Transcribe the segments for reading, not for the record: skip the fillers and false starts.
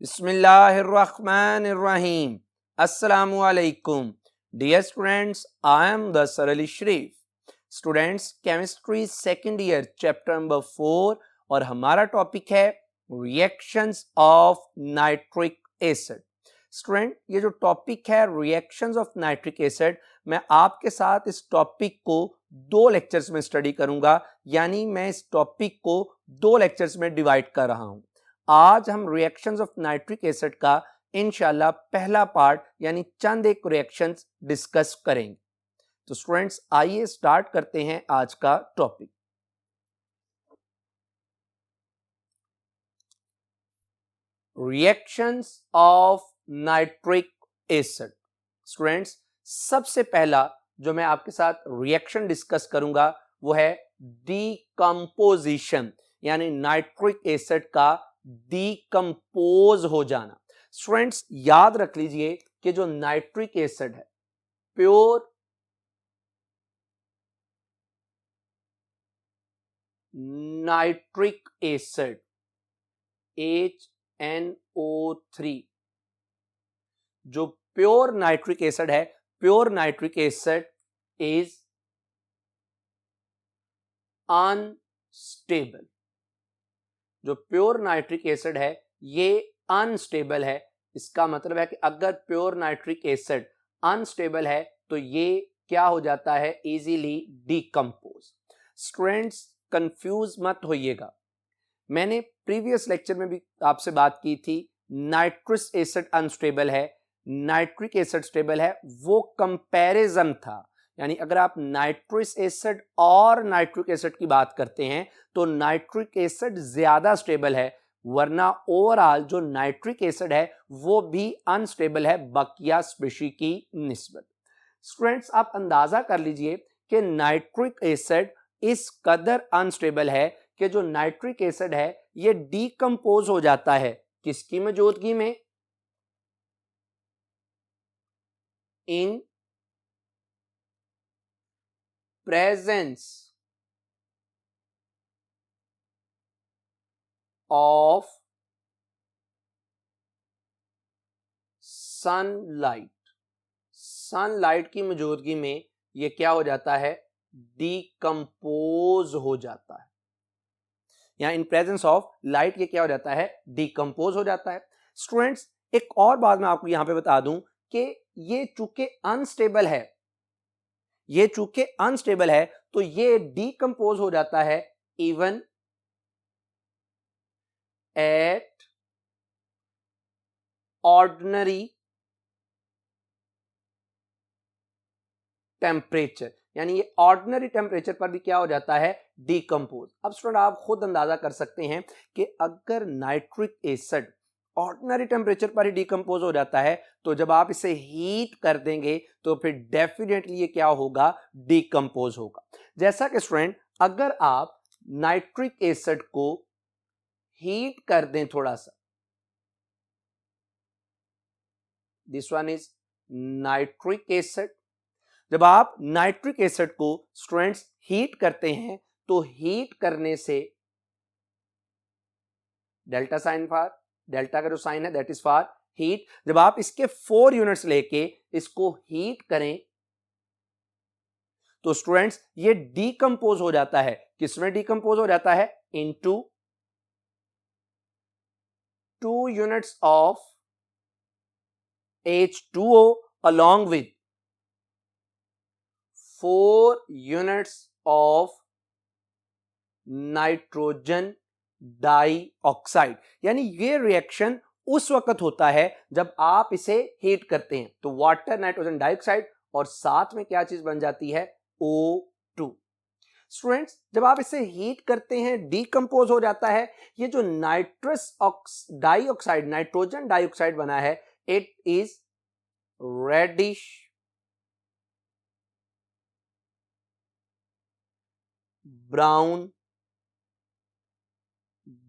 Bismillahirrahmanirrahim. Assalamu alaikum. Dear students, I am the Sarali Sharif. Students, chemistry second year chapter number 4 और हमारा topic है reactions of nitric acid. Student, ये जो topic है reactions of nitric acid, मैं आपके साथ इस टॉपिक को 2 लेक्चर्स में स्टडी करूंगा, यानी मैं इस टॉपिक को 2 लेक्चर्स में डिवाइड कर रहा हूं. आज हम रिएक्शंस ऑफ नाइट्रिक एसिड का इंशाल्लाह पहला पार्ट यानी चंद एक रिएक्शंस डिस्कस करेंगे. तो स्टूडेंट्स, आइए स्टार्ट करते हैं आज का topic. Reactions of nitric acid. Students, सबसे पहला जो मैं आपके साथ रिएक्शन डिस्कस करूंगा वो है डीकंपोजिशन, यानी नाइट्रिक एसिड का डीकंपोज हो जाना. स्टूडेंट्स, याद रख लीजिए कि जो नाइट्रिक एसिड है, प्योर नाइट्रिक एसिड HNO3, जो प्योर नाइट्रिक एसिड है, pure nitric acid is unstable. जो प्योर नाइट्रिक एसिड है ये अनस्टेबल है. इसका मतलब है कि अगर प्योर नाइट्रिक एसिड अनस्टेबल है तो ये क्या हो जाता है, इजीली डीकंपोज. स्टूडेंट्स, कंफ्यूज मत होइएगा. मैंने प्रीवियस लेक्चर में भी आपसे बात की थी, नाइट्रिक एसिड अनस्टेबल है, नाइट्रिक एसिड स्टेबल है, वो कंपैरिजन था. यानी अगर आप नाइट्रिक एसिड और नाइट्रिक एसिड की बात करते हैं तो नाइट्रिक एसिड ज्यादा स्टेबल है, वरना ओवरऑल जो नाइट्रिक एसिड है वो भी अनस्टेबल है बकिया स्पीशी की निस्बत. स्टूडेंट्स, आप अंदाजा कर लीजिए कि नाइट्रिक एसिड इस कदर अनस्टेबल है कि जो नाइट्रिक एसिड है ये डीकंपोज हो जाता है किसकी मौजूदगी में, इन presence of सनलाइट. सनलाइट की मौजूदगी में ये क्या हो जाता है, डीकंपोज हो जाता है. या इन प्रेजेंस ऑफ लाइट ये क्या हो जाता है, डीकंपोज हो जाता है. स्टूडेंट्स, एक और बात मैं आपको यहां पे बता दूं कि ये चूंकि अनस्टेबल है, ये चूंकि अनस्टेबल है तो ये डीकंपोज हो जाता है इवन एट ऑर्डिनरी टेम्परेचर. यानी ये ऑर्डिनरी टेम्परेचर पर भी क्या हो जाता है, डीकंपोज. अब स्टूडेंट, आप खुद अंदाजा कर सकते हैं कि अगर नाइट्रिक एसिड ऑर्डिनरी टेम्परेचर पर ही डीकंपोज हो जाता है तो जब आप इसे हीट कर देंगे तो फिर डेफिनेटली ये क्या होगा, डीकंपोज होगा. जैसा कि स्टूडेंट, अगर आप नाइट्रिक एसिड को हीट कर दें थोड़ा सा, this one is nitric acid. जब आप नाइट्रिक एसिड को स्टूडेंट्स हीट करते हैं तो हीट करने से डेल्टा साइन फॉर, डेल्टा का जो साइन है दैट इज फॉर हीट. जब आप इसके 4 यूनिट्स लेके इसको हीट करें तो स्टूडेंट्स ये डीकंपोज हो जाता है. किसमें डीकंपोज हो जाता है, into 2 units of H2O along with 4 units of nitrogen dioxide. यानी ये रिएक्शन उस वक्त होता है जब आप इसे हीट करते हैं तो वाटर, नाइट्रोजन डाइऑक्साइड और साथ में क्या चीज बन जाती है, O2. स्टूडेंट्स, जब आप इसे हीट करते हैं डीकंपोज हो जाता है. ये जो नाइट्रस डाइऑक्साइड, नाइट्रोजन डाइऑक्साइड बना है, it is reddish brown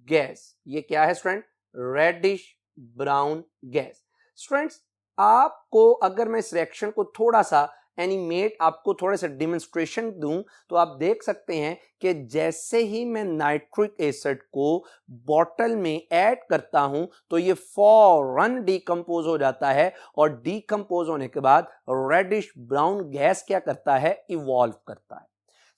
gas. ये क्या है student, reddish brown gas. Students, आपको अगर मैं इस रिएक्शन को थोड़ा सा एनिमेट आपको थोड़ा सा डिमोन्स्ट्रेशन दूं तो आप देख सकते हैं कि जैसे ही मैं नाइट्रिक एसिड को बॉटल में ऐड करता हूं तो ये फौरन डिकम्पोज हो जाता है और डिकम्पोज होने के बाद रेडिश ब्राउन गैस क्या करता है, इवॉल्व करता है।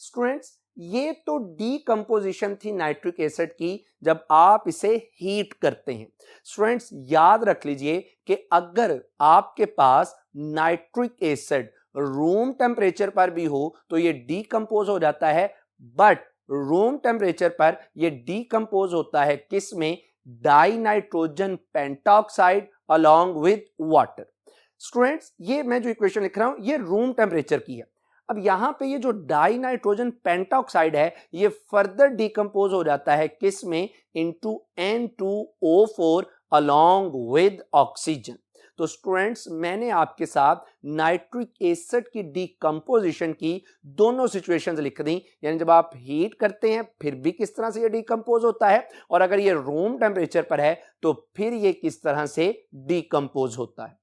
स्टूडेंट्स, ये तो डीकम्पोजिशन थी नाइट्रिक एसिड की जब आप इसे हीट करते हैं। स्टूडेंट्स, याद रख लीजिए कि अगर आपके पास नाइट्रिक एसिड रूम टेम्परेचर पर भी हो तो ये डीकम्पोज हो जाता है, बट रूम टेम्परेचर पर ये डीकम्पोज होता है किस में, die nitrogen pentoxide along with water. Students, ये मैं जो इक्वेशन लिख रहा हूं ये रूम टेम्परेचर की है। अब यहां पे ये जो डाई नाइट्रोजन पेंटॉक्साइड है ये फर्दर डिकम्पोज हो जाता है किस में, into N2O4 along with oxygen. तो स्टूडेंट्स, मैंने आपके साथ नाइट्रिक एसिड की डिकम्पोजिशन की दोनों सिचुएशंस लिख दी, यानी जब आप हीट करते हैं फिर भी किस तरह से ये डिकम्पोज होता है, और अगर ये रूम टेम्परेचर पर है तो फिर ये किस तरह से डिकम्पोज होता है।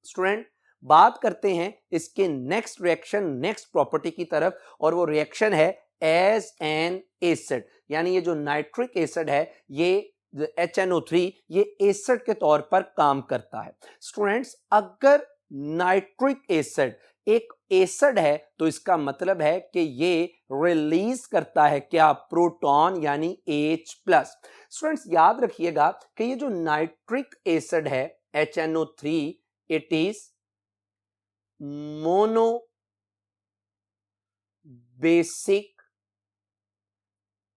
स्टूडेंट, बात करते हैं इसके नेक्स्ट रिएक्शन, नेक्स्ट प्रॉपर्टी की तरफ, और वो रिएक्शन है एज एन एसिड, यानी ये जो नाइट्रिक एसिड है ये HNO3 ये एसिड के तौर पर काम करता है। स्टूडेंट्स, अगर नाइट्रिक एसिड एक एसिड है तो इसका मतलब है कि ये रिलीज करता है क्या, प्रोटॉन यानी H+। स्टूडेंट्स, याद रखिएगा कि ये जो नाइट्रिक एसिड है HNO3 it is mono basic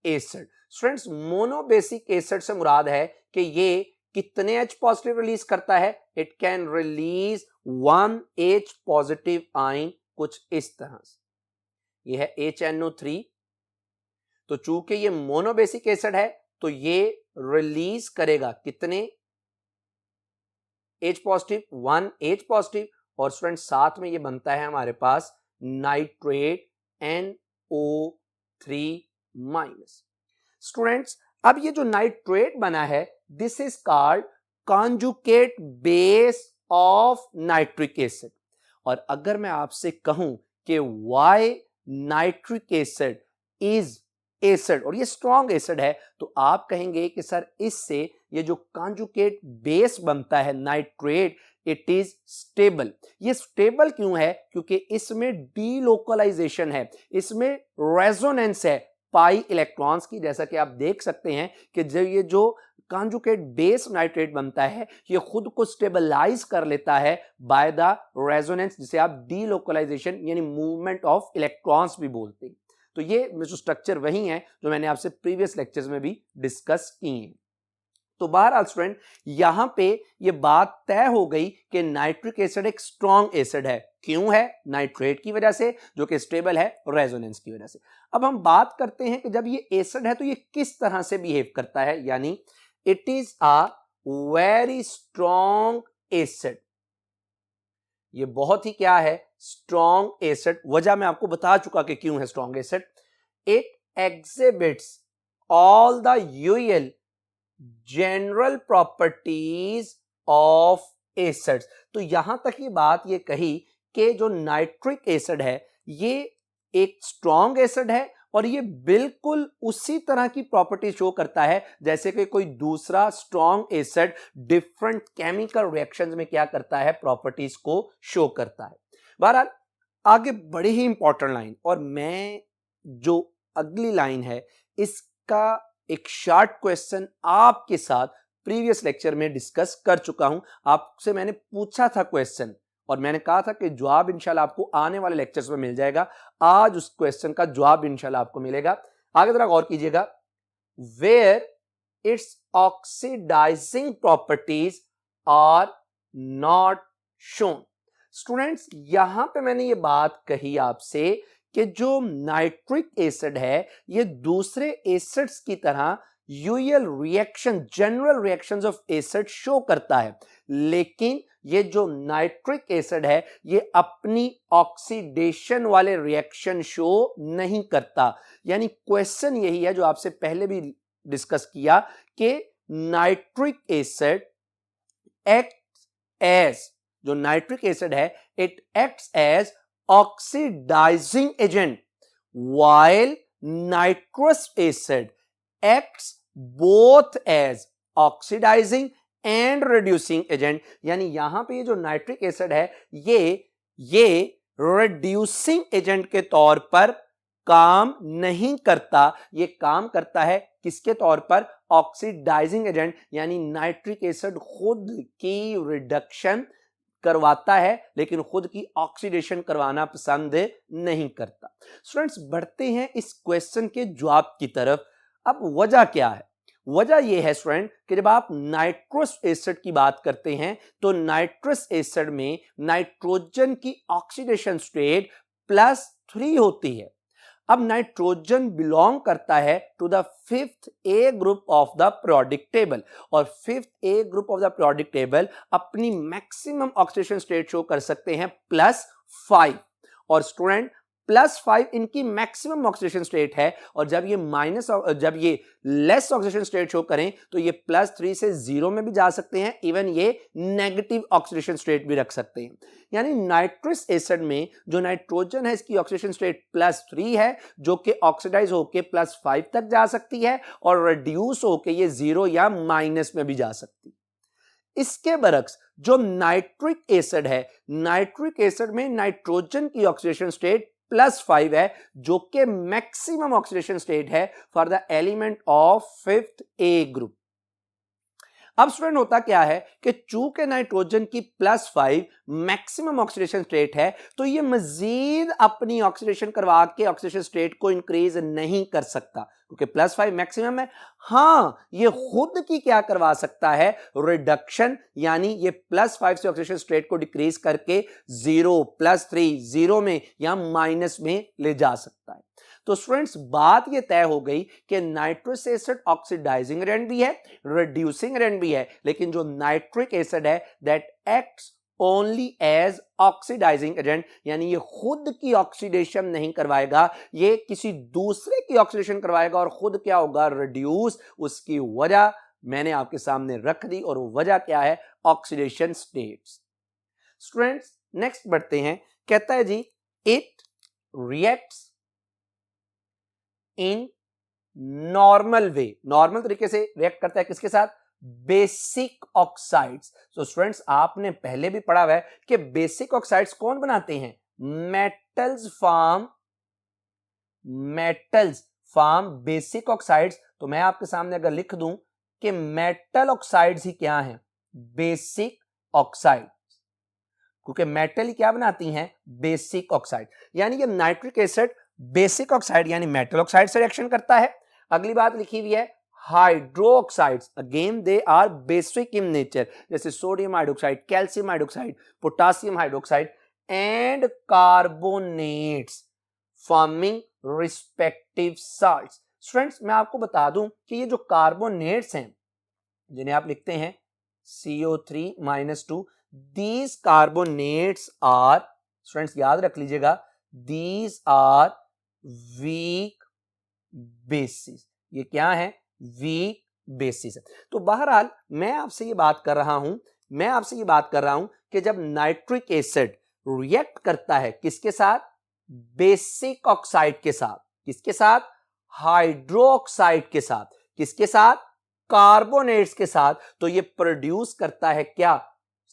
acid. Students, mono basic acid से मुराद है कि ये कितने H पॉजिटिव रिलीज करता है, it can release 1 H positive ion, कुछ इस तरह से। ये है HNO3, तो चूंकि ये मोनो बेसिक एसिड है तो ये रिलीज करेगा कितने H पॉजिटिव, 1 H पॉजिटिव, और स्टूडेंट साथ में ये बनता है हमारे पास नाइट्रेट NO3-। स्टूडेंट्स, अब ये जो नाइट्रेट बना है this is called conjugate base of nitric acid. और अगर मैं आपसे कहूं कि why nitric acid is acid और ये स्ट्रॉन्ग एसिड है, तो आप कहेंगे कि सर इससे ये जो कॉन्जुगेट बेस बनता है नाइट्रेट इट इज स्टेबल। ये स्टेबल क्यों है, क्योंकि इसमें डीलोकलाइजेशन है, इसमें रेजोनेंस है पाई इलेक्ट्रॉन्स की। जैसा कि आप देख सकते हैं कि जब ये जो कॉन्जुगेट बेस नाइट्रेट बनता है ये खुद को स्टेबलाइज कर लेता है बाय द रेजोनेंस, जिसे आप डीलोकलाइजेशन यानी मूवमेंट ऑफ इलेक्ट्रॉन्स भी बोलते हैं। तो ये जो स्ट्रक्चर वही है जो मैंने आपसे प्रीवियस लेक्चर्स में भी डिस्कस किए हैं। तो बहरहाल स्टूडेंट, यहां पे ये बात तय हो गई कि नाइट्रिक एसिड एक स्ट्रॉन्ग एसिड है। क्यों है? नाइट्रेट की वजह से, जो कि स्टेबल है रेजोनेंस की वजह से। अब हम बात करते हैं कि जब ये एसिड है तो ये किस तरह से बिहेव करता है, यानी it is a very strong acid. ये बहुत ही क्या है, स्ट्रॉन्ग एसिड। वजह मैं आपको बता चुका कि क्यों है strong acid. It exhibits all the usual general properties of acids. तो यहां तक ये बात ये कही कि जो नाइट्रिक एसिड है ये एक स्ट्रॉन्ग एसिड है और ये बिल्कुल उसी तरह की प्रॉपर्टी शो करता है जैसे कि कोई दूसरा strong acid different chemical reactions में क्या करता है, प्रॉपर्टीज को शो करता है। बहरहाल आगे बड़ी ही इंपॉर्टेंट लाइन, और मैं जो अगली लाइन है इसका एक शॉर्ट क्वेश्चन आपके साथ प्रीवियस लेक्चर में डिस्कस कर चुका हूं। आपसे मैंने पूछा था क्वेश्चन और मैंने कहा था कि जवाब इंशाल्लाह आपको आने वाले लेक्चर्स में मिल जाएगा। आज उस क्वेश्चन का जवाब इंशाल्लाह आपको मिलेगा। आगे जरा गौर कीजिएगा, where it's oxidizing properties are not shown. Students, यहां पे मैंने ये बात कही आपसे कि जो नाइट्रिक एसिड है ये दूसरे एसिड्स की तरह usual reaction, general reactions of acid show करता है, लेकिन ये जो नाइट्रिक एसिड है ये अपनी ऑक्सीडेशन वाले रिएक्शन शो नहीं करता। यानी क्वेश्चन यही है जो आपसे पहले भी डिस्कस किया कि नाइट्रिक एसिड एक्ट एज, जो नाइट्रिक एसिड है it acts as oxidizing agent while nitrous acid acts both as oxidizing and reducing agent. यानी यहां पे ये जो नाइट्रिक एसिड है ये रिड्यूसिंग एजेंट के तौर पर काम नहीं करता, ये काम करता है किसके तौर पर? Oxidizing agent. यानी नाइट्रिक एसिड खुद की रिडक्शन करवाता है लेकिन खुद की ऑक्सीडेशन करवाना पसंद नहीं करता। स्टूडेंट्स बढ़ते हैं इस क्वेश्चन के जवाब की तरफ। अब वजह क्या है? वजह यह है स्टूडेंट कि जब आप नाइट्रस एसिड की बात करते हैं तो नाइट्रस एसिड में नाइट्रोजन की ऑक्सीडेशन स्टेट +3 होती है। अब नाइट्रोजन बिलोंग करता है to the 5th A group of the periodic table और 5th A group of the periodic table अपनी मैक्सिमम ऑक्सीडेशन स्टेट शो कर सकते हैं +5। और स्टूडेंट +5 इनकी मैक्सिमम ऑक्सीडेशन स्टेट है और जब ये लेस ऑक्सीडेशन स्टेट शो करें तो ये +3 से 0 में भी जा सकते हैं, इवन ये नेगेटिव ऑक्सीडेशन स्टेट भी रख सकते हैं। यानी नाइट्रस एसिड में जो नाइट्रोजन है इसकी ऑक्सीडेशन स्टेट +3 है जो कि ऑक्सीडाइज होके +5 तक जा सकती है और रिड्यूस होके ये 0 या माइनस में भी जा सकती है। इसके बरक्स जो नाइट्रिक एसिड है, नाइट्रिक एसिड में नाइट्रोजन की ऑक्सीडेशन स्टेट +5 है जो कि मैक्सिमम ऑक्सीडेशन स्टेट है for the element of 5th A group. अब स्टूडेंट होता क्या है कि चूंकि नाइट्रोजन की +5 मैक्सिमम ऑक्सीडेशन स्टेट है तो ये मजीद अपनी ऑक्सीडेशन करवा के ऑक्सीडेशन स्टेट को इंक्रीज नहीं कर सकता क्योंकि +5 मैक्सिमम है। हां, ये खुद की क्या करवा सकता है? रिडक्शन। यानी ये +5 से ऑक्सीडेशन स्टेट को डिक्रीज करके 0 +3 0 में या माइनस में ले जा सकता है। तो स्टूडेंट्स बात ये तय हो गई कि नाइट्रस एसिड ऑक्सीडाइजिंग एजेंट भी है, रिड्यूसिंग एजेंट भी है, लेकिन जो नाइट्रिक एसिड है that acts only as oxidizing agent. यानी ये खुद की ऑक्सीडेशन नहीं करवाएगा, ये किसी दूसरे की ऑक्सीडेशन करवाएगा और खुद क्या होगा? रिड्यूस। उसकी वजह मैंने आपके सामने रख दी और वो वजह क्या है? Oxidation states. स्टूडेंट्स नेक्स्ट बढ़ते हैं। कहता है जी it reacts in normal way. Normal तरीके से रिएक्ट करता है किसके साथ? Basic oxides. तो स्टूडेंट्स आपने पहले भी पढ़ा हुआ है कि बेसिक ऑक्साइड्स कौन बनाते हैं? Metals form basic oxides. तो मैं आपके सामने अगर लिख दूं कि मेटल ऑक्साइड्स ही क्या हैं? बेसिक ऑक्साइड, क्योंकि मेटल ही क्या बनाती हैं? Basic oxide. यानी ये नाइट्रिक एसिड बेसिक ऑक्साइड यानी मेटल ऑक्साइड से रिएक्शन करता है। अगली बात लिखी हुई है hydroxides, again they are basic in nature, जैसे sodium hydroxide, calcium hydroxide, potassium hydroxide and carbonates forming respective salts. Students मैं आपको बता दूं कि ये जो कार्बोनेट्स हैं जिन्हें आप लिखते हैं CO3-2, these carbonates are, students याद रख लीजिएगा, these are weak bases। ये क्या है? वीक बेसिस है। तो बहरहाल मैं आपसे ये बात कर रहा हूं कि जब नाइट्रिक एसिड रिएक्ट करता है किसके साथ? बेसिक ऑक्साइड के साथ। किसके साथ? हाइड्रोक्साइड के साथ। किसके साथ? कार्बोनेट्स के साथ। तो ये प्रोड्यूस करता है क्या?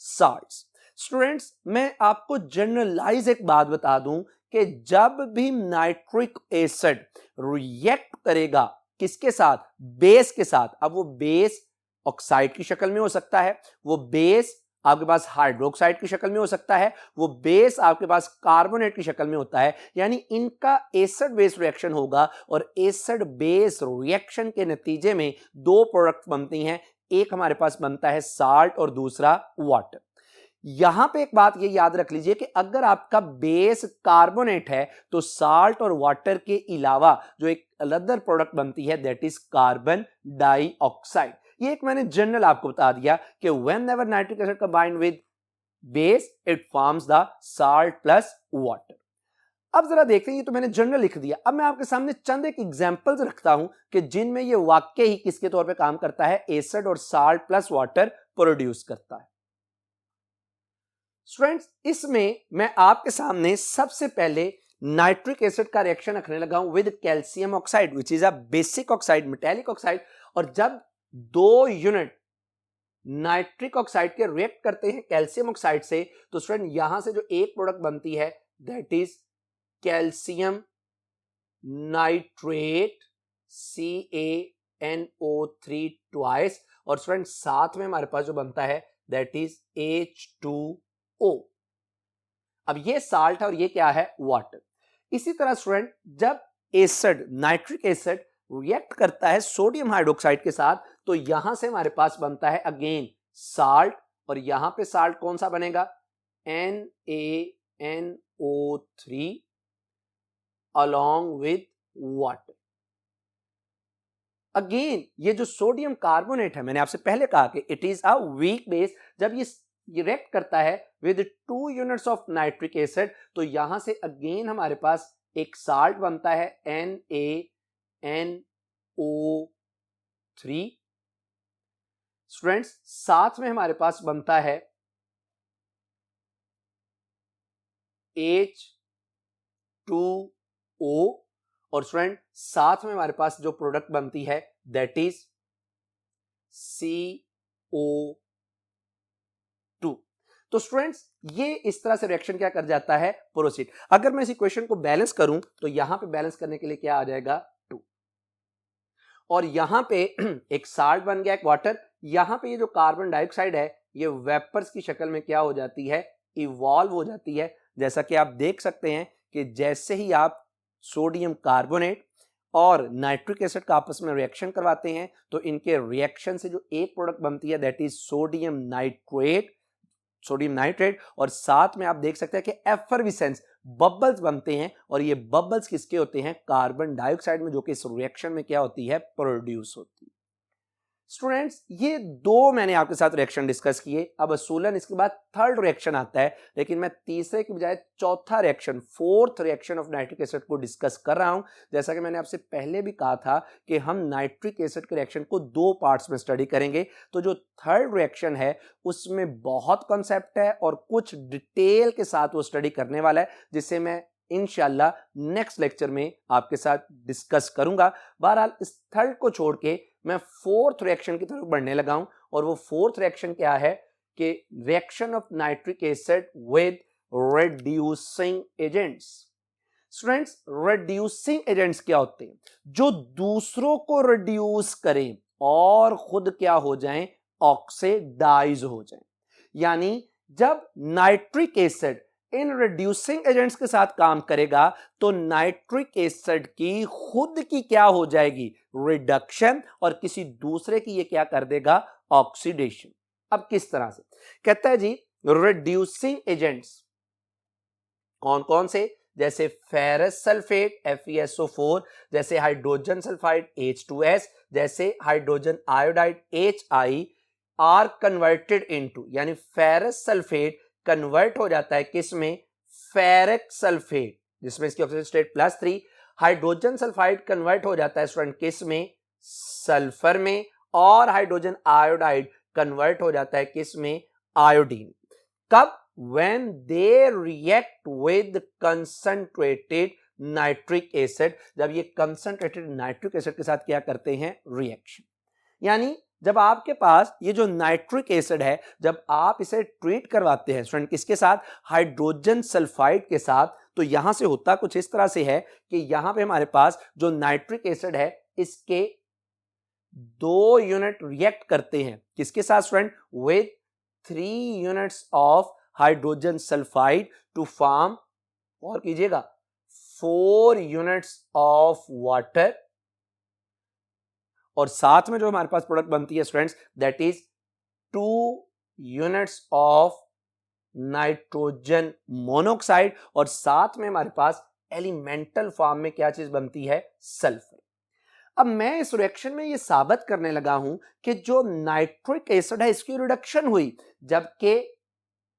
साल्ट्स। स्टूडेंट्स मैं आपको जनरलाइज एक बात बता दूं कि जब भी नाइट्रिक एसिड रिएक्ट करेगा किसके साथ? बेस के साथ। अब वो बेस ऑक्साइड की शक्ल में हो सकता है, वो बेस आपके पास हाइड्रोक्साइड की शक्ल में हो सकता है, वो बेस आपके पास कार्बोनेट की शक्ल में होता है। यानी इनका एसिड बेस रिएक्शन होगा और एसिड बेस रिएक्शन के नतीजे में दो प्रोडक्ट बनती हैं। एक हमारे पास बनता है साल्ट और दूसरा वाटर। यहां पे एक बात ये याद रख लीजिए कि अगर आपका बेस कार्बोनेट है तो साल्ट और वाटर के अलावा जो एक अदर प्रोडक्ट बनती है दैट इज कार्बन डाइऑक्साइड। ये एक मैंने जनरल आपको बता दिया कि whenever nitric acid combined with base it forms the salt plus water. अब जरा देखते हैं, ये तो मैंने जनरल लिख दिया। अब मैं आपके सामने चंद एक एग्जांपल्स रखता हूं कि जिनमें ये वाक्य ही किसके तौर पे काम करता है? एसिड और साल्ट प्लस वाटर प्रोड्यूस करता है। स्टूडेंट्स, इसमें मैं आपके सामने सबसे पहले नाइट्रिक एसिड का रिएक्शन रखने लगा हूं with calcium oxide which is a basic oxide, metallic oxide. और जब 2 यूनिट नाइट्रिक ऑक्साइड के रिएक्ट करते हैं कैल्शियम ऑक्साइड से, तो स्टूडेंट यहां से जो एक प्रोडक्ट बनती है that is calcium nitrate CaNO3 twice. और स्टूडेंट साथ में हमारे पास जो बनता है दैट इज H2O। अब ये साल्ट है और ये क्या है, वाटर। इसी तरह स्टूडेंट जब एसिड नाइट्रिक एसिड रिएक्ट करता है सोडियम हाइड्रोक्साइड के साथ, तो यहां से हमारे पास बनता है अगेन साल्ट। और यहां पे साल्ट कौन सा बनेगा, NaNO3 along with water। Again ये जो सोडियम कार्बोनेट है, मैंने आपसे पहले कहा कि it is a weak base. जब ये रिएक्ट करता है with 2 units of nitric acid, तो यहां से अगेन हमारे पास एक साल्ट बनता है NaNO3। स्टूडेंट्स साथ में हमारे पास बनता है H2O। और स्टूडेंट साथ में हमारे पास जो प्रोडक्ट बनती है दैट इज CO2। तो स्टूडेंट्स ये इस तरह से रिएक्शन क्या कर जाता है, प्रोसीड। अगर मैं इस इक्वेशन को बैलेंस करूं तो यहां पे बैलेंस करने के लिए क्या आ जाएगा, 2। और यहां पे एक साल्ट बन गया, एक वाटर। यहां पे ये जो कार्बन डाइऑक्साइड है ये वेपर्स की शक्ल में क्या हो जाती है, इवॉल्व हो जाती है। जैसा कि आप देख सकते हैं कि जैसे ही आप सोडियम कार्बोनेट और नाइट्रिक एसिड का आपस में रिएक्शन करवाते हैं, तो इनके रिएक्शन से जो एक प्रोडक्ट बनती है दैट इज सोडियम नाइट्रेट। और साथ में आप देख सकते हैं कि एफर्विसेंस बबल्स बनते हैं। और ये बबल्स किसके होते हैं, कार्बन डाइऑक्साइड में, जो कि इस रिएक्शन में क्या होती है, प्रोड्यूस होती है। स्टूडेंट्स ये 2 मैंने आपके साथ रिएक्शन डिस्कस किए। अब असूलन इसके बाद थर्ड रिएक्शन आता है, लेकिन मैं तीसरे की बजाय चौथा reaction, fourth reaction of nitric acid को डिस्कस कर रहा हूं। जैसा कि मैंने आपसे पहले भी कहा था कि हम नाइट्रिक एसिड के रिएक्शन को 2 पार्ट्स में स्टडी करेंगे। तो जो थर्ड रिएक्शन है उसमें बहुत कॉन्सेप्ट है और कुछ डिटेल के साथ वो स्टडी करने वाला है, जिससे मैं इंशाल्लाह नेक्स्ट लेक्चर में आपके साथ डिस्कस करूंगा। बहरहाल इस थर्ड को छोड़ के मैं फोर्थ रिएक्शन की तरफ बढ़ने लगा हूं। और वो फोर्थ रिएक्शन क्या है कि reaction of nitric acid with reducing agents. Students reducing agents क्या होते हैं, जो दूसरों को रिड्यूस करें और खुद क्या हो जाएं, ऑक्सीडाइज हो जाएं। यानी जब nitric acid in reducing agents के साथ काम करेगा तो नाइट्रिक एसिड की खुद की क्या हो जाएगी, रिडक्शन, और किसी दूसरे की ये क्या कर देगा, ऑक्सीडेशन। अब किस तरह से कहता है जी, रिड्यूसिंग एजेंट्स कौन कौन से, जैसे फेरस सल्फेट FeSO4, जैसे हाइड्रोजन सल्फाइड H2S, जैसे hydrogen iodide HI are converted into, यानी फेरस सल्फेट कन्वर्ट हो जाता है किस में, फेरिक सल्फेट, जिसमें इसकी oxygen state +3। Hydrogen sulphide convert हो जाता है स्टूडेंट किस में, सल्फर में। और हाइड्रोजन आयोडाइड कन्वर्ट हो जाता है किस में, आयोडीन। कब, when they react with concentrated nitric acid, जब ये कंसंट्रेटेड नाइट्रिक एसिड के साथ क्या करते हैं, रिएक्शन। यानी जब आपके पास ये जो नाइट्रिक एसिड है, जब आप इसे ट्रीट करवाते हैं स्टूडेंट किसके साथ, हाइड्रोजन सल्फाइड के साथ, तो यहां से होता कुछ इस तरह से है कि यहां पे हमारे पास जो नाइट्रिक एसिड है इसके 2 यूनिट रिएक्ट करते हैं किसके साथ student, with 3 units of hydrogen sulphide to form, और कीजिएगा 4 यूनिट्स ऑफ वाटर। और साथ में जो हमारे पास प्रोडक्ट बनती है students that is 2 units of nitrogen monoxide. और साथ में हमारे पास एलिमेंटल फॉर्म में क्या चीज बनती है, सल्फर। अब मैं इस रिएक्शन में ये साबित करने लगा हूं कि जो नाइट्रिक एसिड है इसकी रिडक्शन हुई, जबकि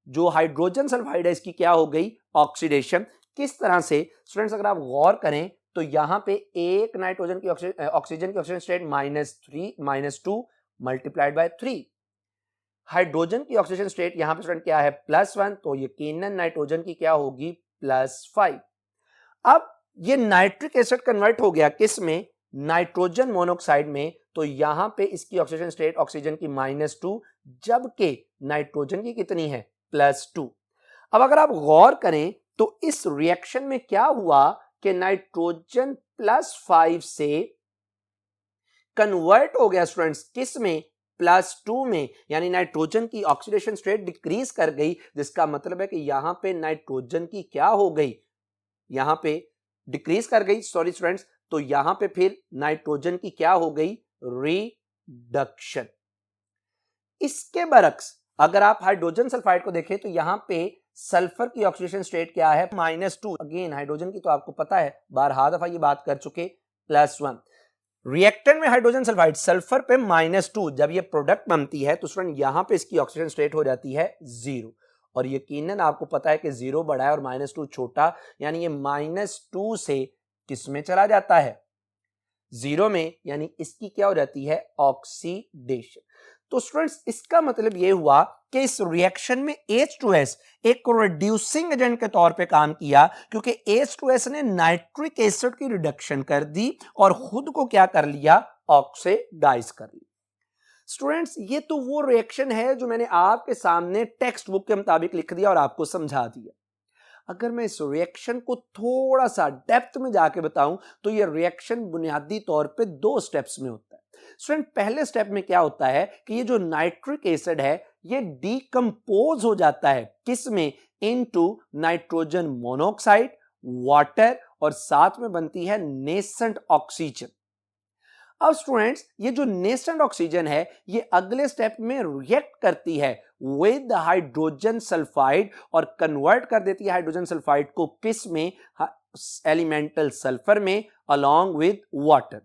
जो हाइड्रोजन सल्फाइड है इसकी क्या हो गई, ऑक्सीडेशन। किस तरह से स्टूडेंट्स, अगर आप गौर करें तो यहां पे एक नाइट्रोजन की ऑक्सीजन की oxygen state -2 multiplied by 3। Hydrogen की ऑक्सीडेशन स्टेट यहां पे स्टूडेंट क्या है +1, तो यकीनन नाइट्रोजन की क्या होगी +5। अब ये नाइट्रिक एसिड कन्वर्ट हो गया किस में, नाइट्रोजन मोनोऑक्साइड में, तो यहां पे इसकी ऑक्सीजन स्टेट ऑक्सीजन की -2, जबकि नाइट्रोजन की कितनी है +2। अब अगर आप गौर करें तो इस रिएक्शन में क्या हुआ कि नाइट्रोजन +5 से कन्वर्ट हो गया स्टूडेंट्स किस में +2 में, यानी नाइट्रोजन की ऑक्सीडेशन स्टेट डिक्रीज कर गई, जिसका मतलब है कि यहां पे नाइट्रोजन की क्या हो गई, यहां पे डिक्रीज कर गई, सॉरी स्टूडेंट्स, तो यहां पे फिर नाइट्रोजन की क्या हो गई रिडक्शन। इसके बरक्स अगर आप हाइड्रोजन सल्फाइड को देखें तो यहां पे सल्फर की ऑक्सीडेशन स्टेट क्या है -2, अगेन हाइड्रोजन की तो आपको पता है, बारहा दफा ये बात कर चुके, +1। रिएक्टेंट में हाइड्रोजन सल्फाइड सल्फर पे -2, जब ये प्रोडक्ट बनती है तो स्टूडेंट यहां पे इसकी ऑक्सीजन स्टेट हो जाती है 0, और यकीनन आपको पता है कि 0 बड़ा है और -2 छोटा, यानी ये -2 से किस में चला जाता है 0 में, यानी इसकी क्या हो जाती है ऑक्सीडेशन। तो स्टूडेंट्स इसका मतलब ये हुआ कि इस रिएक्शन में H2S एक रिड्यूसिंग एजेंट के तौर पे काम किया, क्योंकि H2S ने नाइट्रिक एसिड की रिडक्शन कर दी और खुद को क्या कर लिया ऑक्सीडाइज कर लिया। स्टूडेंट्स ये तो वो रिएक्शन है जो मैंने आपके सामने टेक्स्ट बुक के मुताबिक लिख दिया और आपको समझा दिया। अगर मैं इस रिएक्शन को थोड़ा सा डेप्थ में जाके बताऊं तो ये रिएक्शन बुनियादी तौर पे 2 स्टेप्स में होता है। स्टूडेंट पहले स्टेप में क्या होता है कि ये जो नाइट्रिक एसिड है ये डीकंपोज हो जाता है किस में, इनटू नाइट्रोजन मोनोऑक्साइड, वाटर, और साथ में बनती है नेसेंट ऑक्सीजन। अब स्टूडेंट्स ये जो नेसेंट ऑक्सीजन है ये अगले स्टेप में रिएक्ट करती है विद हाइड्रोजन सल्फाइड और कन्वर्ट कर देती है हाइड्रोजन सल्फाइड को किस में, एलिमेंटल सल्फर में, अलोंग विद वाटर।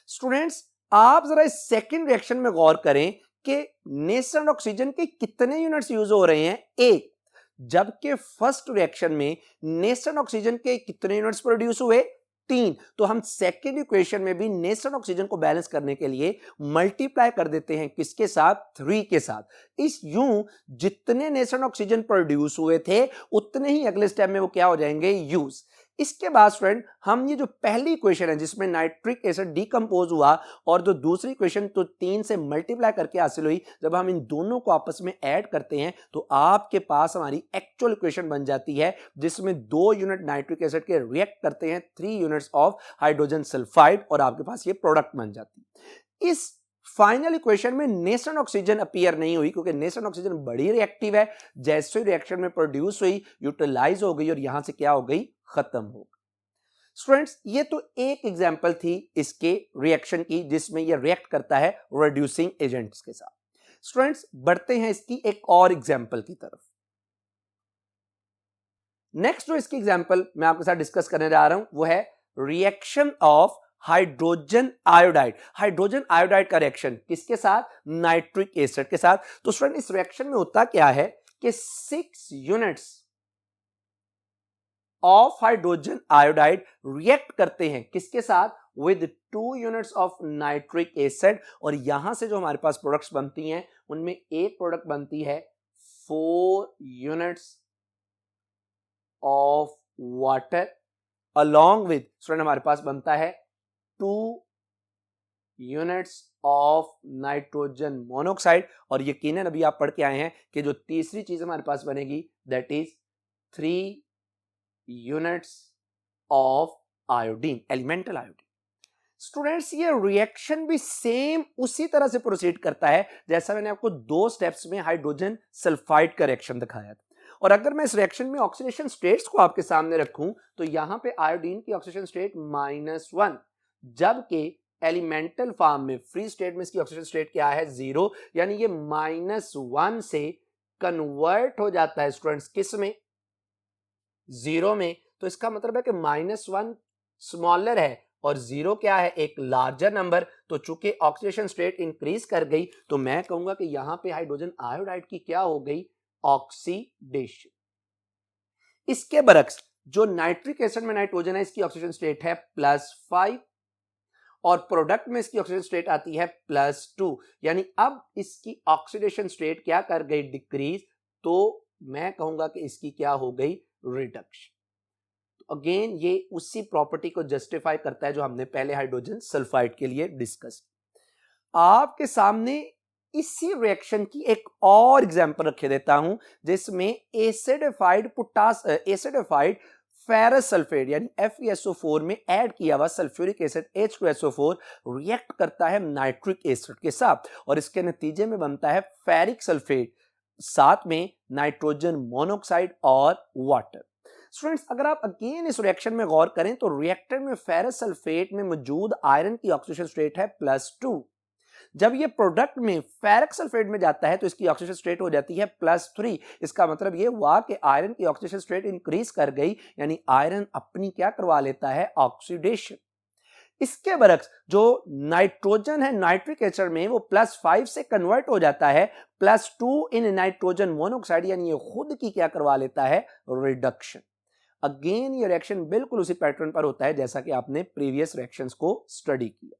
स्टूडेंट्स आप जरा इस सेकंड रिएक्शन में गौर करें कि नेसेंट ऑक्सीजन के कितने यूनिट्स यूज हो रहे हैं, एक, जबकि फर्स्ट रिएक्शन में नेसेंट ऑक्सीजन के कितने यूनिट्स प्रोड्यूस हुए, 3। तो हम सेकेंड इक्वेशन में भी नेसेंट ऑक्सीजन को बैलेंस करने के लिए मल्टीप्लाई कर देते हैं किसके साथ, 3 के साथ। इस यूं जितने नेसेंट ऑक्सीजन प्रोड्यूस हुए थे उतने ही अगले स्टेप में वो क्या हो जाएंगे यूज। इसके बाद स्टूडेंट हम ये जो पहली इक्वेशन है जिसमें नाइट्रिक एसिड डीकंपोज हुआ और जो दूसरी इक्वेशन तो 3 से मल्टीप्लाई करके हासिल हुई, जब हम इन दोनों को आपस में ऐड करते हैं तो आपके पास हमारी एक्चुअल इक्वेशन बन जाती है जिसमें 2 यूनिट नाइट्रिक एसिड के रिएक्ट करते हैं 3 यूनिट्स ऑफ हाइड्रोजन सल्फाइड और आपके पास ये प्रोडक्ट बन जाती है। इस फाइनल इक्वेशन में नेसेंट ऑक्सीजन अपीयर नहीं हुई क्योंकि नेसेंट ऑक्सीजन बड़ी रिएक्टिव है, जैसे रिएक्शन में प्रोड्यूस हुई यूटिलाइज हो गई और यहां से क्या हो गई खत्म हो गई। स्टूडेंट्स ये तो एक एग्जांपल थी इसके रिएक्शन की जिसमें ये रिएक्ट करता है रिड्यूसिंग एजेंट्स के साथ। स्टूडेंट्स बढ़ते हैं इसकी एक और एग्जांपल की तरफ। नेक्स्ट जो इसकी एग्जांपल मैं आपके साथ डिस्कस करने जा रहा हूं वो है reaction of hydrogen iodide. Hydrogen iodide का रिएक्शन किसके साथ, नाइट्रिक एसिड के साथ। तो स्टूडेंट इस रिएक्शन में होता क्या है कि 6 units of hydrogen iodide react करते हैं किसके साथ, with 2 units of nitric acid, और यहां से जो हमारे पास प्रोडक्ट्स बनती हैं उनमें एक प्रोडक्ट बनती है 4 units of water, along with student हमारे पास बनता है 2 यूनिट्स ऑफ नाइट्रोजन मोनोऑक्साइड, और यकीनन अभी आप पढ़ के आए हैं कि जो तीसरी चीज हमारे पास बनेगी that is 3 units of iodine, elemental iodine. Students ये रिएक्शन भी सेम उसी तरह से प्रोसीड करता है जैसा मैंने आपको 2 स्टेप्स में हाइड्रोजन सल्फाइड का रिएक्शन दिखाया था। और अगर मैं इस रिएक्शन में ऑक्सीडेशन स्टेट्स को आपके सामने रखूं तो यहां पे आयोडीन की ऑक्सीडेशन स्टेट -1, जबकि एलिमेंटल फॉर्म में फ्री स्टेट में इसकी ऑक्सीडेशन स्टेट क्या है 0, यानी ये -1 से कन्वर्ट हो जाता है स्टूडेंट्स किस में, 0 में। तो इसका मतलब है कि -1 स्मॉलर है और 0 क्या है, एक लार्जर नंबर। तो चूंकि ऑक्सीडेशन स्टेट इंक्रीज कर गई तो मैं कहूंगा कि यहां पे हाइड्रोजन आयोडाइड की क्या हो गई ऑक्सीडेशन। इसके बरक्स जो नाइट्रिक एसिड में नाइट्रोजन है इसकी ऑक्सीडेशन स्टेट है +5, और प्रोडक्ट में इसकी ऑक्सीडेशन स्टेट आती है +2, यानी अब इसकी ऑक्सीडेशन स्टेट क्या कर गई, डिक्रीज, तो मैं कहूंगा कि इसकी क्या हो गई, रिडक्शन। तो अगेन ये उसी प्रॉपर्टी को जस्टिफाई करता है जो हमने पहले हाइड्रोजन सल्फाइड के लिए डिस्कस। आपके सामने इसी रिएक्शन की एक और एग्जांपल रखे देता हूं, जिसमें एसिडिफाइड फेरस सल्फेट यानी FeSO4 में ऐड किया हुआ सल्फ्यूरिक एसिड H2SO4 रिएक्ट करता है नाइट्रिक एसिड के साथ और इसके नतीजे में बनता है फेरिक सल्फेट, साथ में नाइट्रोजन मोनोऑक्साइड और वाटर। स्टूडेंट्स, अगर आप अगेन इस रिएक्शन में गौर करें तो रिएक्टर में फेरस सल्फेट में मौजूद आयरन की ऑक्सीडेशन स्टेट है +2। जब ये प्रोडक्ट में फेरिक सल्फेट में जाता है तो इसकी ऑक्सीडेशन स्टेट हो जाती है +3। इसका मतलब ये हुआ कि आयरन की ऑक्सीडेशन स्टेट इंक्रीज कर गई, यानी आयरन अपनी क्या करवा लेता है, ऑक्सीडेशन। इसके बरक्स जो नाइट्रोजन है नाइट्रिक एसिड में वो +5 से कन्वर्ट हो जाता है +2 इन नाइट्रोजन मोनोऑक्साइड, यानी ये खुद की क्या करवा लेता है, रिडक्शन। अगेन ये रिएक्शन बिल्कुल उसी पैटर्न पर होता है जैसा कि आपने प्रीवियस रिएक्शंस को स्टडी किया।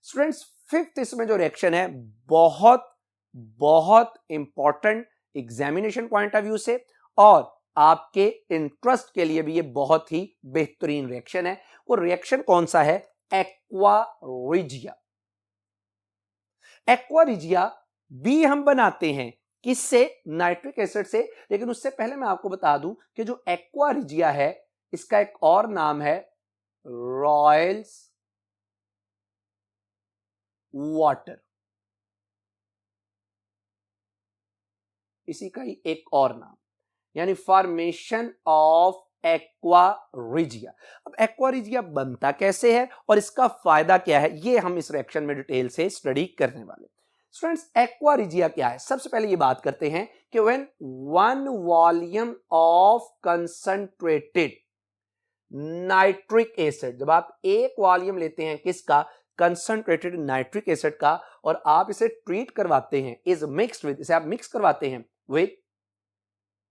स्टूडेंट्स, फिफ्थ इसमें जो रिएक्शन है बहुत बहुत important examination point of view से और आपके इंटरेस्ट के लिए भी ये बहुत ही बेहतरीन रिएक्शन है। वो रिएक्शन कौन सा है, एक्वा रिजिया। एक्वा रिजिया भी हम बनाते हैं किससे, नाइट्रिक एसिड से, लेकिन उससे पहले मैं आपको बता दूं कि जो एक्वा रिजिया है इसका एक और नाम है रॉयल्स वाटर, इसी का ही एक और नाम, यानी फॉर्मेशन ऑफ एक्वा रिजिया। अब एक्वा रिजिया बनता कैसे है और इसका फायदा क्या है, ये हम इस रिएक्शन में डिटेल से स्टडी करने वाले। स्टूडेंट्स, एक्वा रिजिया क्या है, सबसे पहले ये बात करते हैं कि when 1 volume of concentrated nitric acid, जब आप एक वॉल्यूम लेते हैं किसका, कंसंट्रेटेड नाइट्रिक एसिड का, और आप इसे ट्रीट करवाते हैं, इज मिक्स्ड विद, इसे आप मिक्स करवाते हैं with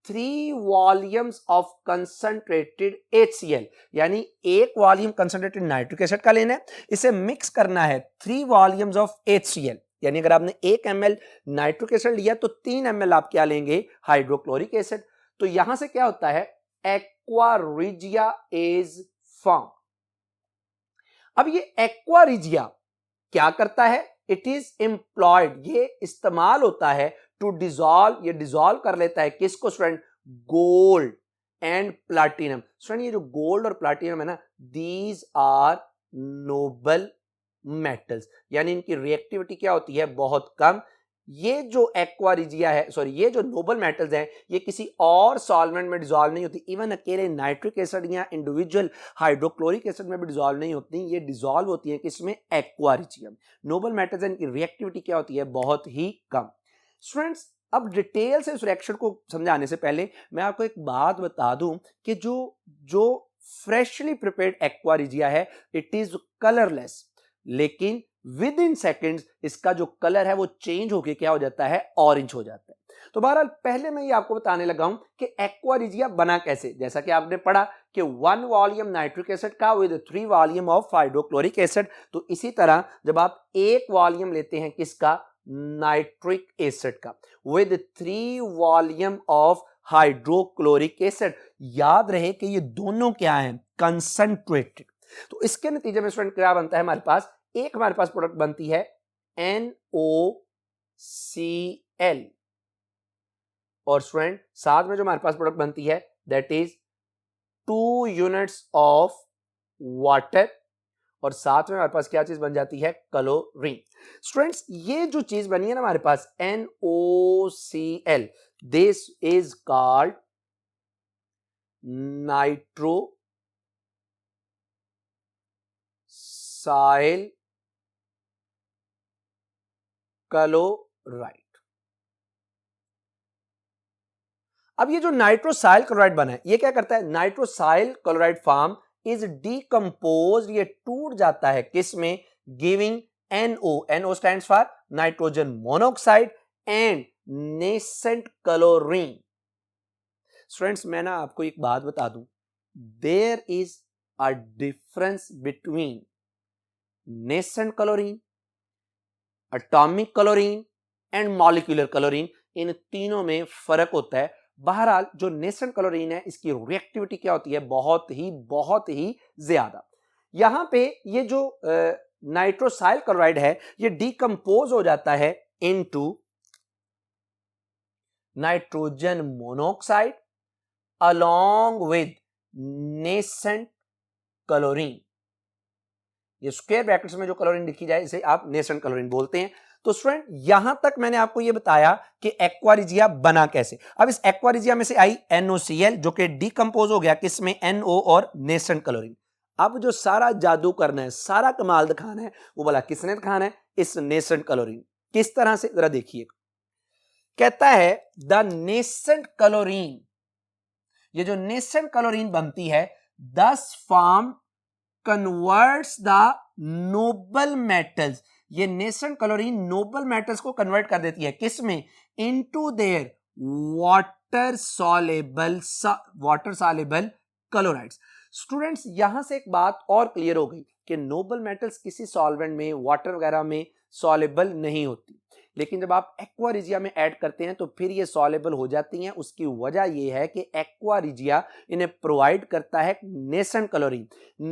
3 volumes of concentrated HCl, यानी एक वॉल्यूम कंसंट्रेटेड नाइट्रिक एसिड का लेना है, इसे मिक्स करना है 3 वॉल्यूम्स ऑफ HCl, यानी अगर आपने 1 ml नाइट्रिक एसिड लिया तो 3 ml आप क्या लेंगे, हाइड्रोक्लोरिक एसिड। तो यहां से क्या होता है, एक्वा रिजिया इज फॉर्म। अब ये एक्वा रिजिया क्या करता है, इट इज एम्प्लॉयड, ये इस्तेमाल होता है टू डिजॉल्व, ये डिजॉल्व कर लेता है किसको student, gold and platinum. Student, ये जो गोल्ड और प्लैटिनम है ना, दीज आर नोबल मेटल्स, यानी इनकी रिएक्टिविटी क्या होती है, बहुत कम। ये जो एक्वा रिजिया है, सॉरी, ये जो नोबल मेटल्स हैं ये किसी और सॉल्वेंट में डिसॉल्व नहीं होती, इवन अकेले नाइट्रिक एसिड या इंडिविजुअल हाइड्रोक्लोरिक एसिड में भी डिसॉल्व नहीं होती, ये डिसॉल्व होती है किसमें, एक्वा रिजिया। नोबल मेटल्स हैं, इनकी रिएक्टिविटी क्या होती है, बहुत ही कम। स्टूडेंट्स, अब डिटेल से इस रिएक्शन को समझाने से पहले मैं आपको एक बात बता दूं कि जो फ्रेशली प्रिपेयर्ड एक्वा रिजिया है इट इज कलरलेस, लेकिन विद इन सेकेंड्स इसका जो कलर है वो चेंज होके क्या हो जाता है, ऑरेंज हो जाता है। तो बहरहाल पहले मैं ये आपको बताने लगा हूं कि एक्वा रिजिया बना कैसे, जैसा कि आपने पढ़ा कि 1 वॉल्यूम नाइट्रिक एसिड का with 3 volume of hydrochloric acid, तो इसी तरह जब आप एक वॉल्यूम लेते हैं किसका, नाइट्रिक एसिड का, with 3 volume of hydrochloric acid, याद रहे कि ये दोनों क्या हैं, कंसंट्रेटेड। तो इसके नतीजे में स्टूडेंट क्या बनता है, हमारे पास प्रोडक्ट बनती है NOCl, और स्टूडेंट साथ में जो हमारे पास प्रोडक्ट बनती है that is 2 units of water, और साथ में हमारे पास क्या चीज बन जाती है, क्लोरीन। स्टूडेंट्स, ये जो चीज बनी है ना हमारे पास NOCl, this is called nitrosyl chloride. अब ये जो नाइट्रोसाइल क्लोराइड बना है ये क्या करता है, nitrosyl chloride form is decompose, ये टूट जाता है किसमें, giving NO stands for nitrogen monoxide and nascent chlorine. Students, मैं ना आपको एक बात बता दूं, there is a difference between nascent chlorine, atomic chlorine and molecular chlorine, इन तीनों में फर्क होता है। बहरहाल जो नेसेंट क्लोरीन है इसकी रिएक्टिविटी क्या होती है, बहुत ही ज्यादा। यहां पे ये जो नाइट्रोसाइल क्लोराइड है ये डिकम्पोज हो जाता है into nitrogen monoxide along with nascent chlorine. ये स्क्वायर ब्रैकेट्स में जो क्लोरीन लिखी जाए इसे आप नेसेंट क्लोरीन बोलते हैं। तो स्टूडेंट यहां तक मैंने आपको ये बताया कि एक्वा रिजिया बना कैसे। अब इस एक्वा रिजिया में से आई NOCl जो कि डिकम्पोज हो गया किसमें, NO और नेसेंट क्लोरीन। अब जो सारा जादू करना है, सारा कमाल दिखाना है, वो बोला किसने दिखाना है, इस नेसेंट क्लोरीन। किस तरह से, जरा देखिए। कहता है द नेसेंट क्लोरीन, ये जो नेसेंट क्लोरीन बनती है, दस form converts the noble metals, ये नेसेंट क्लोरीन नोबल मेटल्स को कन्वर्ट कर देती है किसमें, into their water soluble chlorides. Students यहां से एक बात और क्लियर हो गई कि नोबल मेटल्स किसी सॉल्वेंट में, वाटर वगैरह में सॉल्युबल नहीं होती, लेकिन जब आप एक्वा रिजिया में ऐड करते हैं तो फिर ये सॉल्युबल हो जाती हैं। उसकी वजह ये है कि एक्वा रिजिया इन्हें प्रोवाइड करता है nascent chlorine.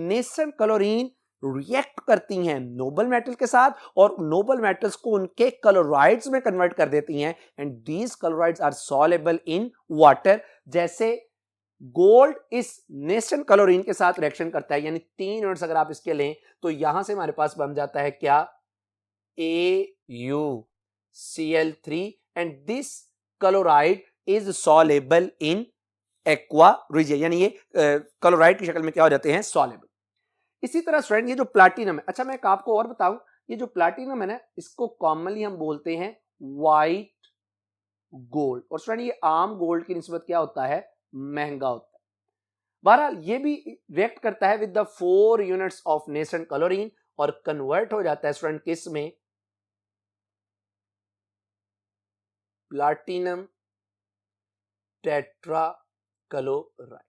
Nascent chlorine react करती हैं नोबल मेटल के साथ और नोबल मेटल्स को उनके क्लोराइड्स में कन्वर्ट कर देती हैं, and these chlorides are soluble in water. जैसे गोल्ड इस नेसेंट क्लोरीन के साथ रिएक्शन करता है, यानी 3 यूनिट्स अगर आप इसके लें तो यहां से हमारे पास बन जाता है क्या, AuCl3, and this chloride is soluble in aqua regia, यानी ये क्लोराइड की शक्ल में क्या हो जाते हैं, सॉल्युबल। इसी तरह स्टूडेंट ये जो प्लैटिनम है, अच्छा मैं आपको और बताऊं, ये जो प्लैटिनम है ना, इसको कॉमनली हम बोलते हैं व्हाइट गोल्ड, और स्टूडेंट ये आम गोल्ड की निस्बत क्या होता है, महंगा होता है। बहरहाल ये भी रिएक्ट करता है with the 4 units of nascent chlorine और कन्वर्ट हो जाता है स्टूडेंट किस में, प्लैटिनम टेट्राक्लोराइड।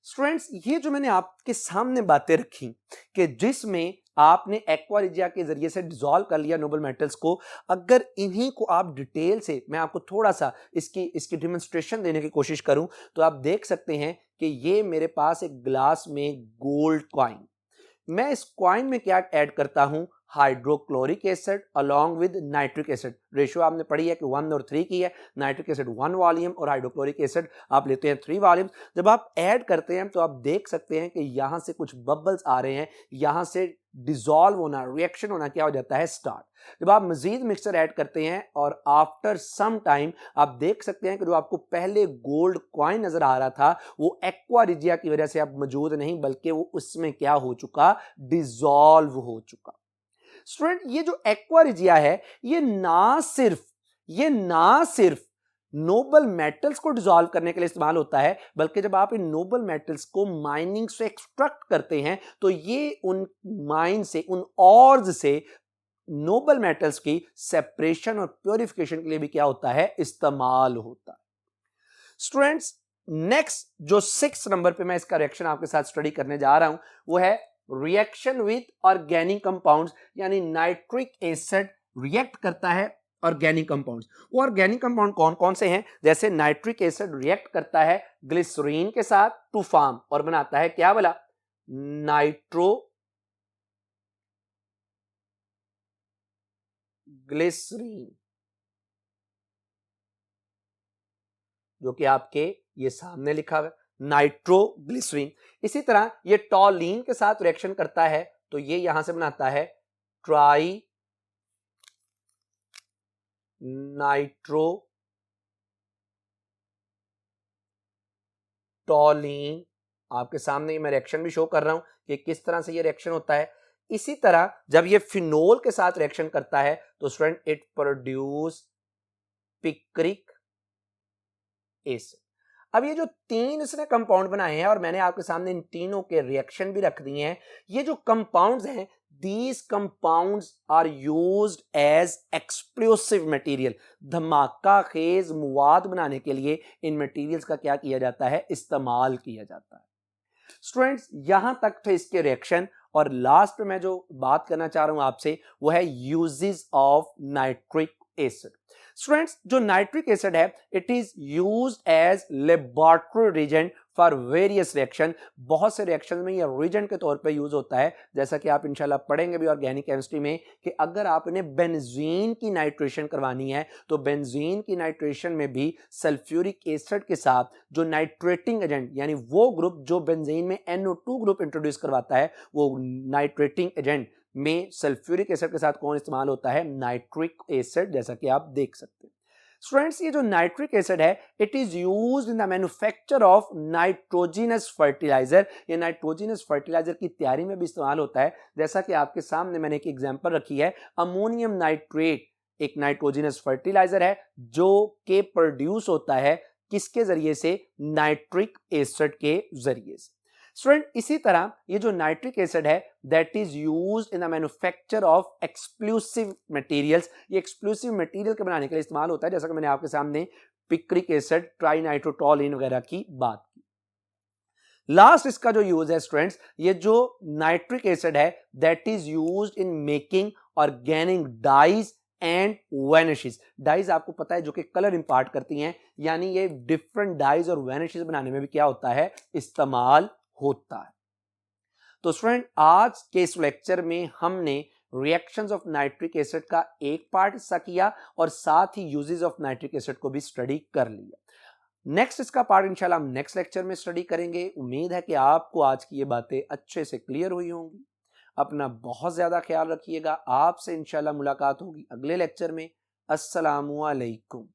स्टूडेंट्स ये जो मैंने आपके सामने बातें रखी कि जिसमें आपने एक्वा रिजिया के जरिए से डिसॉल्व कर लिया नोबल मेटल्स को, अगर इन्हीं को आप डिटेल से, मैं आपको थोड़ा सा इसकी डेमोन्स्ट्रेशन देने की कोशिश करूं तो आप देख सकते हैं कि ये मेरे पास एक ग्लास में गोल्ड कॉइन, मैं इस कॉइन में क्या ऐड करता हूं, hydrochloric acid along with nitric acid. Ratio आपने पढ़ी है कि 1 और 3 की है, नाइट्रिक एसिड 1 वॉल्यूम और हाइड्रोक्लोरिक एसिड आप लेते हैं 3 वॉल्यूम। जब आप ऐड करते हैं तो आप देख सकते हैं कि यहां से कुछ बबल्स आ रहे हैं, यहां से डिसॉल्व होना, रिएक्शन होना क्या हो जाता है, स्टार्ट। जब आप मजीद मिक्सचर ऐड करते हैं और आफ्टर सम टाइम आप देख सकते हैं कि जो आपको पहले गोल्ड कॉइन नजर आ रहा था वो एक्वा रिजिया की वजह से अब मौजूद नहीं, बल्कि वो उसमें क्या हो चुका, डिसॉल्व हो चुका। स्टूडेंट ये जो एक्वा रिजिया है ये ना सिर्फ नोबल मेटल्स को डिसॉल्व करने के लिए इस्तेमाल होता है, बल्कि जब आप इन नोबल मेटल्स को माइनिंग से एक्सट्रैक्ट करते हैं तो ये उन माइन से, उन ऑर्स से नोबल मेटल्स की सेपरेशन और प्योरिफिकेशन के लिए भी क्या होता है, इस्तेमाल होता है। स्टूडेंट्स नेक्स्ट जो 6 नंबर पे मैं इसका रिएक्शन आपके साथ स्टडी करने जा रहा हूं वो है रिएक्शन विद ऑर्गेनिक कंपाउंड्स, यानी नाइट्रिक एसिड रिएक्ट करता है ऑर्गेनिक कंपाउंड्स। वो ऑर्गेनिक कंपाउंड कौन कौन से हैं, जैसे नाइट्रिक एसिड रिएक्ट करता है ग्लिसरीन के साथ टू फॉर्म और बनाता है क्या बोला, नाइट्रोग्लिसरीन, जो कि आपके ये सामने लिखा हुआ है नाइट्रोग्लिसरीन। इसी तरह ये टॉलीन के साथ रिएक्शन करता है तो ये यहां से बनाता है ट्राई नाइट्रो टॉलीन। आपके सामने मैं रिएक्शन भी शो कर रहा हूं कि किस तरह से ये रिएक्शन होता है। इसी तरह जब ये फिनोल के साथ रिएक्शन करता है तो student it produce picric acid. अब ये जो 3 इसने कंपाउंड बनाए हैं और मैंने आपके सामने इन तीनों के रिएक्शन भी रख दिए हैं, ये जो कंपाउंड्स हैं these compounds are used as explosive material, धमाका खेज मवाद बनाने के लिए इन मटेरियल्स का क्या किया जाता है, इस्तेमाल किया जाता है। स्टूडेंट्स यहां तक थे इसके रिएक्शन, और लास्ट में मैं जो बात करना चाह रहा हूं आपसे वो है uses of nitric acid. Students, जो नाइट्रिक एसिड है it is used as laboratory reagent for various reaction. बहुत से रिएक्शन में ये रिएजेंट के तौर पे यूज होता है, जैसा कि आप इंशाल्लाह पढ़ेंगे भी ऑर्गेनिक केमिस्ट्री में कि अगर आपने बेंजीन की नाइट्रेशन करवानी है तो बेंजीन की नाइट्रेशन में भी सल्फ्यूरिक एसिड के साथ जो नाइट्रेटिंग एजेंट यानी वो ग्रुप जो बेंजीन में NO2 ग्रुप इंट्रोड्यूस करवाता है, वो नाइट्रेटिंग एजेंट में सल्फ्यूरिक एसिड के साथ कौन इस्तेमाल होता है? नाइट्रिक एसिड, जैसा कि आप देख सकते हैं। स्टूडेंट्स, ये जो नाइट्रिक एसिड है it is used in the manufacture of nitrogenous fertilizer. ये नाइट्रोजिनस फर्टिलाइजर की तैयारी में भी इस्तेमाल होता है, जैसा कि आपके सामने मैंने एक एग्जांपल रखी है। अमोनियम नाइट्रेट एक नाइट्रोजिनस फर्टिलाइजर है जो के प्रोड्यूस होता है किसके जरिए से? नाइट्रिक एसिड के जरिए से। स्टूडेंट, इसी तरह ये जो नाइट्रिक एसिड है that is used in the manufacture of explosive materials. ये एक्सप्लोसिव मटेरियल के बनाने के लिए इस्तेमाल होता है, जैसा कि मैंने आपके सामने पिक्रिक एसिड, ट्राइनाइट्रोटोलिन वगैरह की बात की। लास्ट इसका जो यूज है स्टूडेंट्स, ये जो नाइट्रिक एसिड है that is used in making organic dyes and varnishes. Dyes आपको पता है जो कि कलर इंपार्ट करती हैं, यानी ये डिफरेंट डाइज और वैनिशेस बनाने में भी क्या होता है? इस्तेमाल होता है। तो स्टूडेंट, आज के इस लेक्चर में हमने रिएक्शंस ऑफ नाइट्रिक एसिड का एक पार्ट हिस्सा किया और साथ he uses of nitric acid को भी स्टडी कर लिया। नेक्स्ट इसका पार्ट इंशाल्लाह हम नेक्स्ट लेक्चर में स्टडी करेंगे। उम्मीद है कि आपको आज की ये बातें अच्छे से क्लियर हुई होंगी। अपना बहुत ज्यादा ख्याल रखिएगा। आपसे इंशाल्लाह मुलाकात होगी अगले लेक्चर में। अस्सलामु अलैकुम।